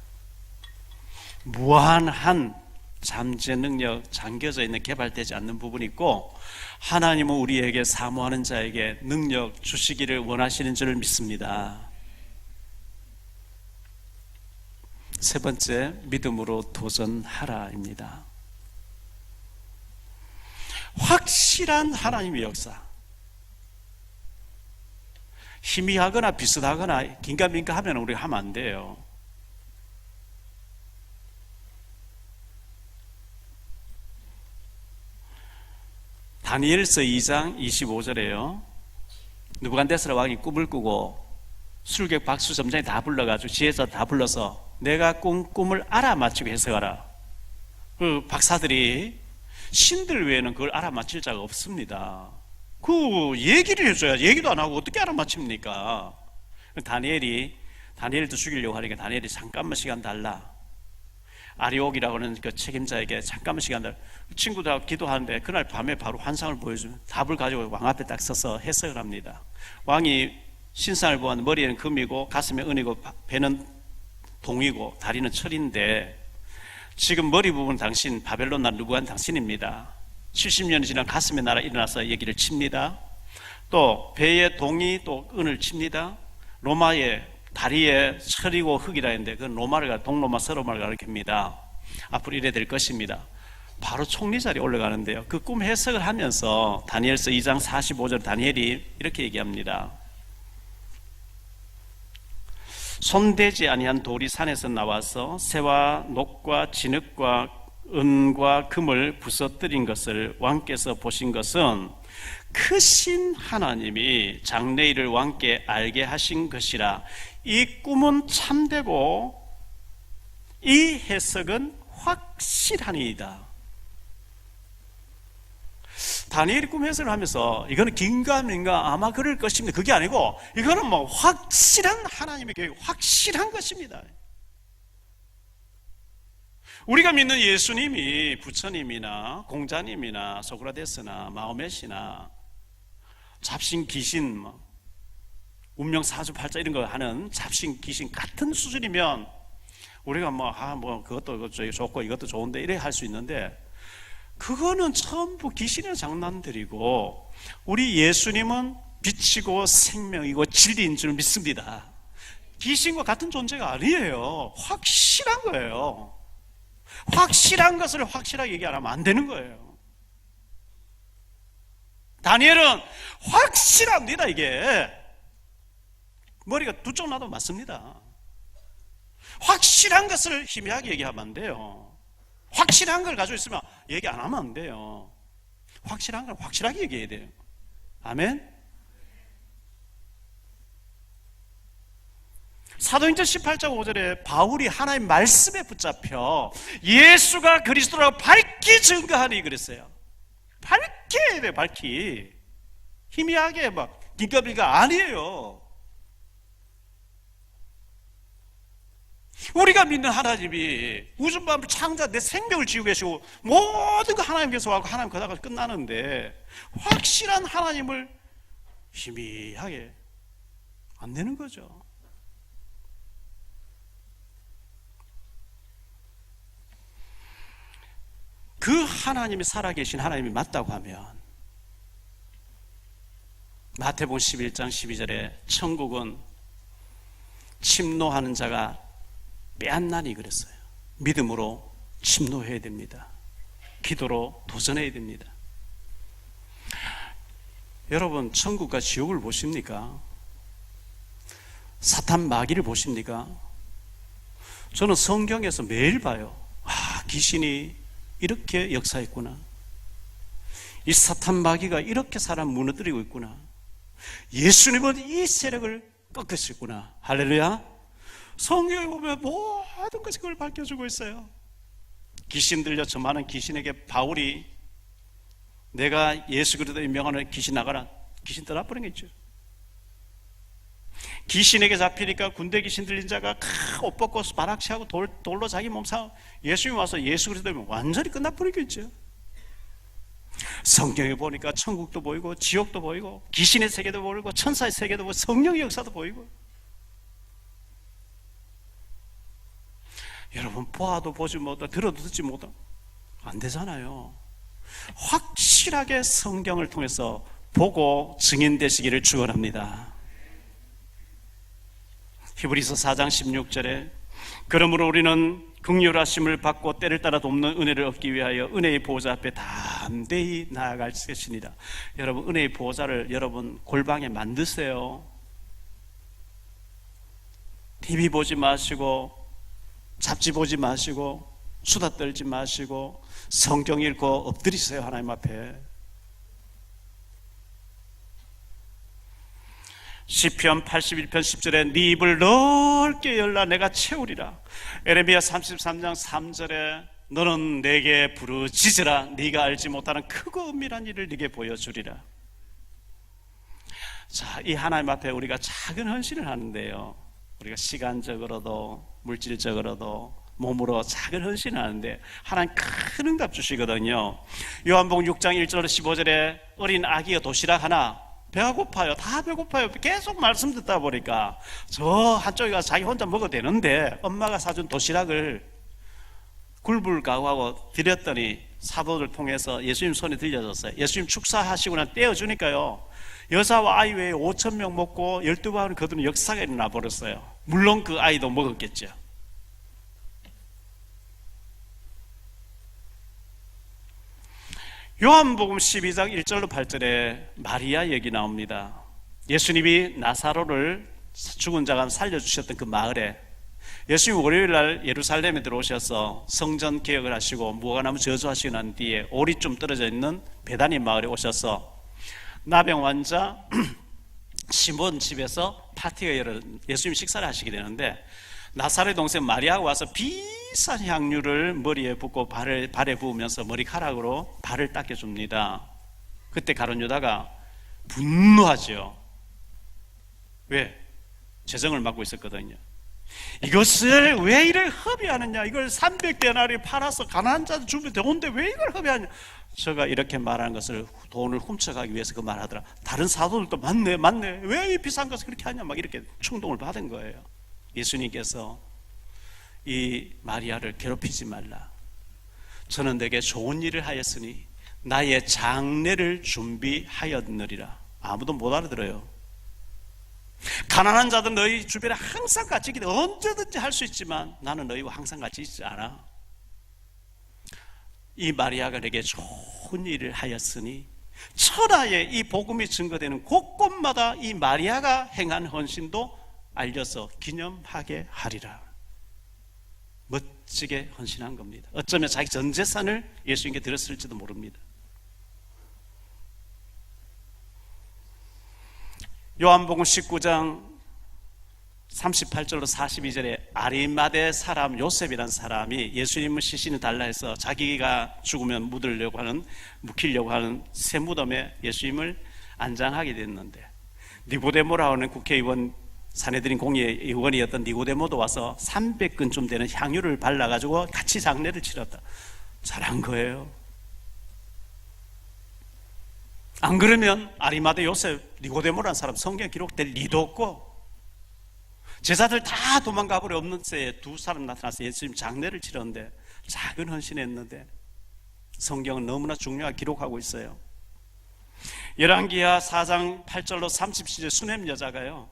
무한한 잠재 능력 잠겨져 있는 개발되지 않는 부분이 있고, 하나님은 우리에게 사모하는 자에게 능력 주시기를 원하시는 줄을 믿습니다. 세 번째, 믿음으로 도전하라입니다. 확실한 하나님의 역사. 희미하거나 비슷하거나 긴가민가 하면 우리가 하면 안 돼요. 다니엘서 2장 25절에요. 느부갓네살 왕이 꿈을 꾸고 술객 박수 점장이 다 불러가지고 지혜자 다 불러서 내가 꿈을 알아맞히고 해석하라. 그 박사들이 신들 외에는 그걸 알아맞힐 자가 없습니다. 그 얘기를 해줘야, 얘기도 안 하고 어떻게 알아맞힙니까? 다니엘도 죽이려고 하니까 다니엘이 잠깐만 시간 달라. 아리옥이라고 하는 그 책임자에게 잠깐만 시간 달라. 친구들하고 기도하는데 그날 밤에 바로 환상을 보여주면 답을 가지고 왕 앞에 딱 서서 해석을 합니다. 왕이 신상을 보았는데 머리에는 금이고 가슴에 은이고 배는 동이고 다리는 철인데, 지금 머리 부분 당신, 바벨론 나라 누구한 당신입니다. 70년이 지난 가슴의 나라 일어나서 얘기를 칩니다. 또 배에 동이 또 은을 칩니다. 로마의 다리에 철이고 흙이라 했는데 그건 로마를 동로마 서로마를 가리킵니다. 앞으로 이래 될 것입니다. 바로 총리 자리에 올라가는데요, 그 꿈 해석을 하면서 다니엘서 2장 45절 다니엘이 이렇게 얘기합니다. 손대지 아니한 돌이 산에서 나와서 새와 녹과 진흙과 은과 금을 부서뜨린 것을 왕께서 보신 것은 크신 하나님이 장래일을 왕께 알게 하신 것이라. 이 꿈은 참되고 이 해석은 확실하니이다. 다니엘이 꿈 해석을 하면서 이거는 긴가민가 아마 그럴 것입니다. 그게 아니고 이거는 뭐 확실한 하나님의 계획, 확실한 것입니다. 우리가 믿는 예수님이 부처님이나 공자님이나 소크라테스나 마호멧이나 잡신 귀신, 운명 사주팔자 이런 거 하는 잡신 귀신 같은 수준이면 우리가 그것도 좋고 이것도 좋은데 이래 할 수 있는데, 그거는 전부 귀신의 장난들이고 우리 예수님은 빛이고 생명이고 진리인 줄 믿습니다. 귀신과 같은 존재가 아니에요. 확실한 거예요. 확실한 것을 확실하게 얘기 안 하면 안 되는 거예요. 다니엘은 확실합니다. 이게 머리가 두 쪽 나도 맞습니다. 확실한 것을 희미하게 얘기하면 안 돼요. 확실한 걸 가지고 있으면 얘기 안 하면 안 돼요. 확실한 걸 확실하게 얘기해야 돼요. 아멘. 사도행전 18장 5절에 바울이 하나님 말씀에 붙잡혀 예수가 그리스도라고 밝히 증거하니 그랬어요. 밝히 해야 돼요. 밝히. 희미하게 막 긴가민가 아니에요. 우리가 믿는 하나님이 우주만물 창자 내 생명을 지우고 계시고 모든 거 하나님께서 하고 하나님 거다가 끝나는데, 확실한 하나님을 희미하게 안 되는 거죠. 그 하나님이 살아계신 하나님이 맞다고 하면 마태복음 11장 12절에 천국은 침노하는 자가 빼앗나니 그랬어요. 믿음으로 침노해야 됩니다. 기도로 도전해야 됩니다. 여러분, 천국과 지옥을 보십니까? 사탄 마귀를 보십니까? 저는 성경에서 매일 봐요. 귀신이 이렇게 역사했구나. 이 사탄 마귀가 이렇게 사람 무너뜨리고 있구나. 예수님은 이 세력을 꺾으셨구나. 할렐루야. 성경에 보면 모든 것이 그걸 밝혀주고 있어요. 귀신 들려 저 많은 귀신에게 바울이 내가 예수 그리스도의 명하는 귀신 나가라, 귀신 떠나버리겠죠. 귀신에게 잡히니까 군대 귀신 들린 자가 옷 벗고 바락치하고 돌로 자기 몸 사, 예수님이 와서 예수 그리스도면 완전히 끝나버리겠죠. 성경에 보니까 천국도 보이고 지옥도 보이고 귀신의 세계도 보이고 천사의 세계도 보이고 성령의 역사도 보이고. 여러분, 보아도 보지 못하고 들어도 듣지 못하고 안 되잖아요. 확실하게 성경을 통해서 보고 증인되시기를 축원합니다. 히브리서 4장 16절에 그러므로 우리는 긍휼하심을 받고 때를 따라 돕는 은혜를 얻기 위하여 은혜의 보호자 앞에 담대히 나아갈 것이니라. 여러분, 은혜의 보호자를 여러분 골방에 만드세요. TV 보지 마시고 잡지 보지 마시고 수다 떨지 마시고 성경 읽고 엎드리세요. 하나님 앞에. 시편 81편 10절에 네 입을 넓게 열라 내가 채우리라. 에레미야 33장 3절에 너는 내게 부르짖으라 네가 알지 못하는 크고 은밀한 일을 네게 보여주리라. 자, 이 하나님 앞에 우리가 작은 헌신을 하는데요, 우리가 시간적으로도 물질적으로도 몸으로 작은 헌신을 하는데 하나님 큰 응답 주시거든요. 요한복음 6장 1절 15절에 어린 아기가 도시락 하나, 배가 고파요. 다 배고파요. 계속 말씀 듣다 보니까 저 한쪽에 가서 자기 혼자 먹어도 되는데 엄마가 사준 도시락을 굴불 가구하고 드렸더니 사도를 통해서 예수님 손에 들려줬어요. 예수님 축사하시고 난 떼어주니까요, 여자와 아이 외에 5,000명 먹고 12바구니 거두는 역사가 일어나 버렸어요. 물론 그 아이도 먹었겠죠. 요한복음 12장 1절로 8절에 마리아 얘기 나옵니다. 예수님이 나사로를 죽은 자가 살려주셨던 그 마을에 예수님이 월요일날 예루살렘에 들어오셔서 성전 개혁을 하시고 무화과나무 저주하시고 난 뒤에 오리 좀 떨어져 있는 베다니 마을에 오셔서 나병 환자 시몬 집에서 파티가 예수님 식사를 하시게 되는데, 나사로의 동생 마리아가 와서 비싼 향유를 머리에 붓고 발에 부으면서 머리카락으로 발을 닦여줍니다. 그때 가룟 유다가 분노하죠. 왜? 재정을 맡고 있었거든요. 이것을 왜 이래 허비하느냐, 이걸 300데나리 팔아서 가난한 자들 주면 되는데 왜 이걸 허비하냐. 제가 이렇게 말하는 것을 돈을 훔쳐가기 위해서 그 말하더라. 다른 사도들도 맞네 왜 이 비싼 것을 그렇게 하냐, 막 이렇게 충동을 받은 거예요. 예수님께서 이 마리아를 괴롭히지 말라. 저는 내게 좋은 일을 하였으니 나의 장례를 준비하였느리라. 아무도 못 알아들어요. 가난한 자들 너희 주변에 항상 같이 있기 때문에 언제든지 할 수 있지만 나는 너희와 항상 같이 있지 않아. 이 마리아가 내게 좋은 일을 하였으니 천하에 이 복음이 증거되는 곳곳마다 이 마리아가 행한 헌신도 알려서 기념하게 하리라. 멋지게 헌신한 겁니다. 어쩌면 자기 전 재산을 예수님께 드렸을지도 모릅니다. 요한복음 19장 38절로 42절에 아리마대 사람 요셉이라는 사람이 예수님을 시신을 달라 해서 자기가 죽으면 묵히려고 하는 새 무덤에 예수님을 안장하게 됐는데, 니고데모라고 하는 국회의원, 사내들인 공의의원이었던 니고데모도 와서 300근쯤 되는 향유를 발라가지고 같이 장례를 치렀다. 잘한 거예요. 안 그러면 아리마대 요셉, 니고데모라는 사람 성경에 기록될 리도 없고, 제자들 다 도망가 버려 없는 새에 두 사람 나타나서 예수님 장례를 치렀는데 작은 헌신했는데, 성경은 너무나 중요하게 기록하고 있어요. 열왕기하 4장 8절로 30절 수넴 여자가요,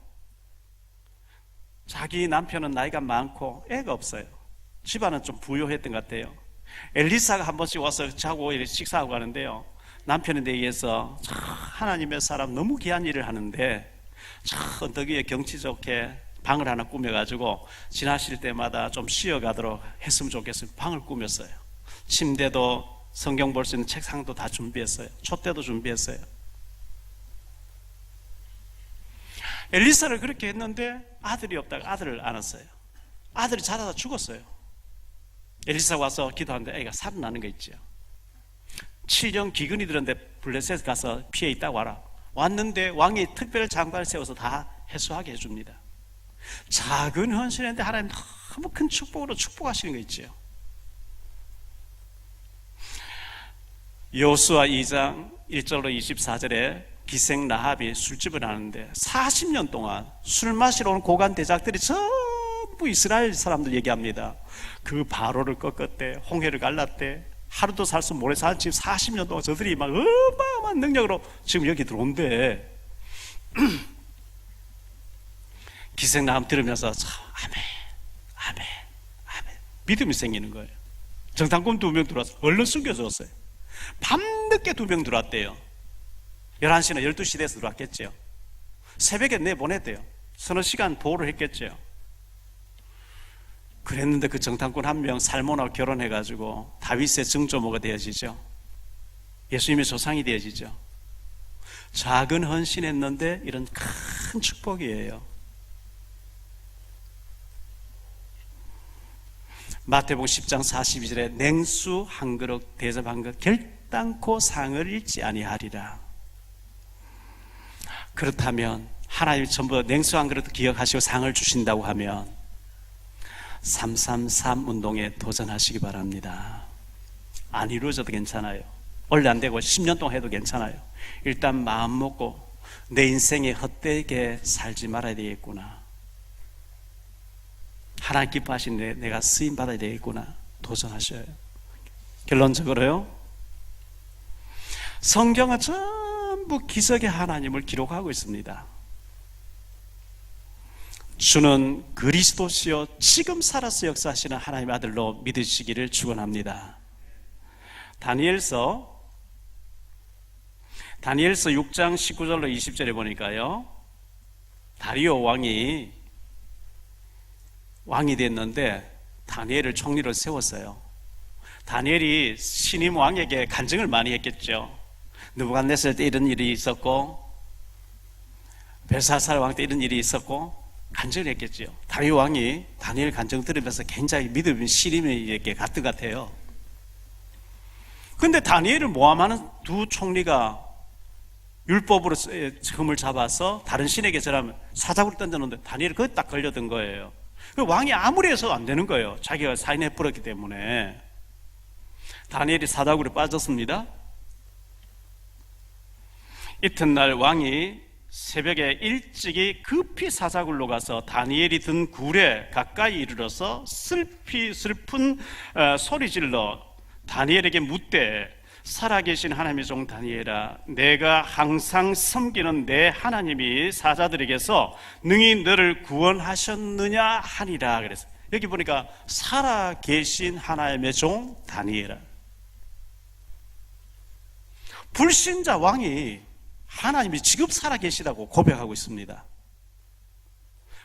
자기 남편은 나이가 많고 애가 없어요. 집안은 좀 부유했던 것 같아요. 엘리사가 한 번씩 와서 자고 식사하고 가는데요, 남편에 의해서 하나님의 사람 너무 귀한 일을 하는데 언덕 위에 경치 좋게 방을 하나 꾸며가지고 지나실 때마다 좀 쉬어가도록 했으면 좋겠어요. 방을 꾸몄어요. 침대도 성경 볼 수 있는 책상도 다 준비했어요. 촛대도 준비했어요. 엘리사를 그렇게 했는데 아들이 없다가 아들을 안았어요. 아들이 자라다 죽었어요. 엘리사가 와서 기도하는데 애가 살아나는 거 있죠. 7년 기근이 들었는데 블레셋 가서 피해 있다고 와라. 왔는데 왕이 특별 장관을 세워서 다 해소하게 해줍니다. 작은 헌신인데 하나님 너무 큰 축복으로 축복하시는 거 있죠. 여호수아 2장 1절로 24절에 기생 라합이 술집을 하는데 40년 동안 술 마시러 온 고관 대작들이 전부 이스라엘 사람들 얘기합니다. 그 바로를 꺾었대, 홍해를 갈랐대, 하루도 살 수 모래 산 지금 40년 동안 저들이 막 어마어마한 능력으로 지금 여기 들어온대. 기생 라합 들으면서 아멘, 아멘, 아멘 믿음이 생기는 거예요. 정탐꾼 2명 들어와서 얼른 숨겨줬어요. 밤늦게 2명 들어왔대요. 11시나 12시 돼서 들어왔겠죠. 새벽에 내보냈대요. 서너 시간 보호를 했겠죠. 그랬는데 그 정탐꾼 1명 살몬하고 결혼해가지고 다윗의 증조모가 되어지죠. 예수님의 조상이 되어지죠. 작은 헌신했는데 이런 큰 축복이에요. 마태복음 10장 42절에 냉수 한 그릇 대접 한 그릇 결단코 상을 잃지 아니하리라. 그렇다면 하나님 전부 냉수 한 그릇 기억하시고 상을 주신다고 하면 333 운동에 도전하시기 바랍니다. 안 이루어져도 괜찮아요. 원래 안 되고 10년 동안 해도 괜찮아요. 일단 마음 먹고 내 인생에 헛되게 살지 말아야 되겠구나, 하나님 기뻐하신 내가 쓰임 받아야 되겠구나 도전하셔요. 결론적으로요, 성경은 전부 기적의 하나님을 기록하고 있습니다. 주는 그리스도시요 지금 살아서 역사하시는 하나님의 아들로 믿으시기를 축원합니다. 다니엘서 6장 19절로 20절에 보니까요, 다리오 왕이 됐는데 다니엘을 총리로 세웠어요. 다니엘이 신임 왕에게 간증을 많이 했겠죠. 느부갓네살 때 이런 일이 있었고, 벨사살 왕 때 이런 일이 있었고 간증을 했겠죠. 다리오 왕이 다니엘 간증 들으면서 굉장히 믿음이 시림이 이렇게 가득 같아요. 근데 다니엘을 모함하는 2 총리가 율법으로 흠을 잡아서 다른 신에게 절하면 사자굴 던졌는데 다니엘이 거기 딱 걸려든 거예요. 왕이 아무리 해서 안 되는 거예요. 자기가 사인해 버렸기 때문에. 다니엘이 사자굴에 빠졌습니다. 이튿날 왕이 새벽에 일찍이 급히 사자굴로 가서 다니엘이 든 굴에 가까이 이르러서 슬픈 소리질러 다니엘에게 묻되, 살아계신 하나님의 종 다니엘아, 내가 항상 섬기는 내 하나님이 사자들에게서 능히 너를 구원하셨느냐 하니라 그랬어요. 여기 보니까 살아계신 하나님의 종 다니엘아. 불신자 왕이 하나님이 지금 살아계시다고 고백하고 있습니다.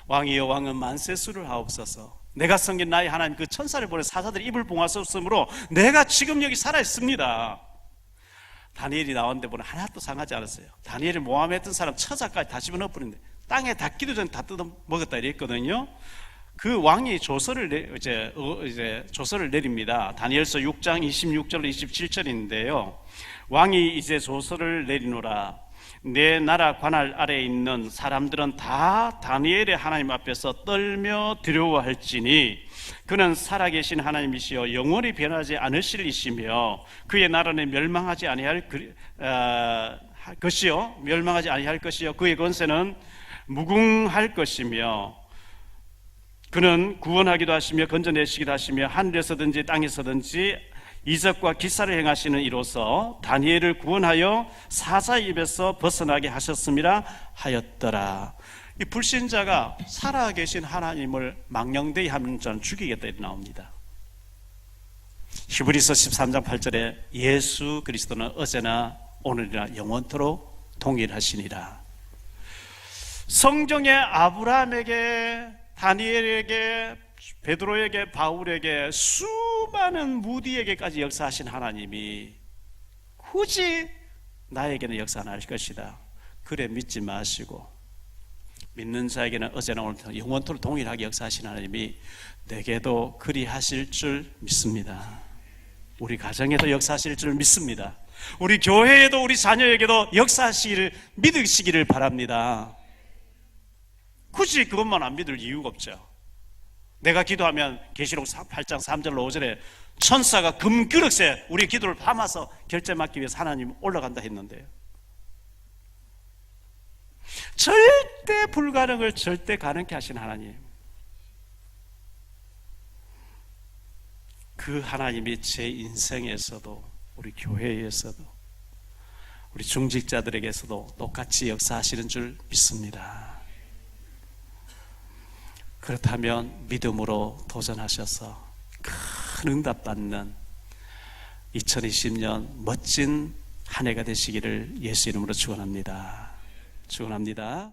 왕이여 왕은 만세수를 하옵소서. 내가 섬긴 나의 하나님 그 천사를 보내 사자들이 입을 봉하셨으므로 내가 지금 여기 살아있습니다. 다니엘이 나왔는데 보니 하나도 상하지 않았어요. 다니엘을 모함했던 사람 처자까지 다 집어넣어버렸는데 땅에 닿기도 전에 다 뜯어먹었다 이랬거든요. 그 왕이 조서를 조서를 내립니다. 다니엘서 6장 26절 27절인데요 왕이 이제 조서를 내리노라. 내 나라 관할 아래에 있는 사람들은 다 다니엘의 하나님 앞에서 떨며 두려워할지니 그는 살아계신 하나님이시여 영원히 변하지 않으실 이시며 그의 나라는 멸망하지 아니할 것이요 그의 권세는 무궁할 것이며 그는 구원하기도 하시며 건져내시기도 하시며 하늘에서든지 땅에서든지 이적과 기사를 행하시는 이로써 다니엘을 구원하여 사자의 입에서 벗어나게 하셨음이라 하였더라. 이 불신자가 살아계신 하나님을 망령되이 하는 자는 죽이겠다 이렇게 나옵니다. 히브리서 13장 8절에 예수 그리스도는 어제나 오늘이나 영원토록 동일하시니라. 성경에 아브라함에게, 다니엘에게, 베드로에게, 바울에게, 수많은 무디에게까지 역사하신 하나님이 굳이 나에게는 역사 안 할 것이다, 그래 믿지 마시고, 믿는 자에게는 어제나 오늘도 영원토록 동일하게 역사하신 하나님이 내게도 그리 하실 줄 믿습니다. 우리 가정에도 역사하실 줄 믿습니다. 우리 교회에도 우리 자녀에게도 역사하시기를 믿으시기를 바랍니다. 굳이 그것만 안 믿을 이유가 없죠. 내가 기도하면 계시록 8장 3절로 5절에 천사가 금그릇에 우리 기도를 담아서 결제 맡기 위해서 하나님 올라간다 했는데요. 절대 불가능을 절대 가능케 하신 하나님, 그 하나님이 제 인생에서도, 우리 교회에서도, 우리 중직자들에게서도 똑같이 역사하시는 줄 믿습니다. 그렇다면 믿음으로 도전하셔서 큰 응답 받는 2020년 멋진 한 해가 되시기를 예수 이름으로 축원합니다. 축원합니다.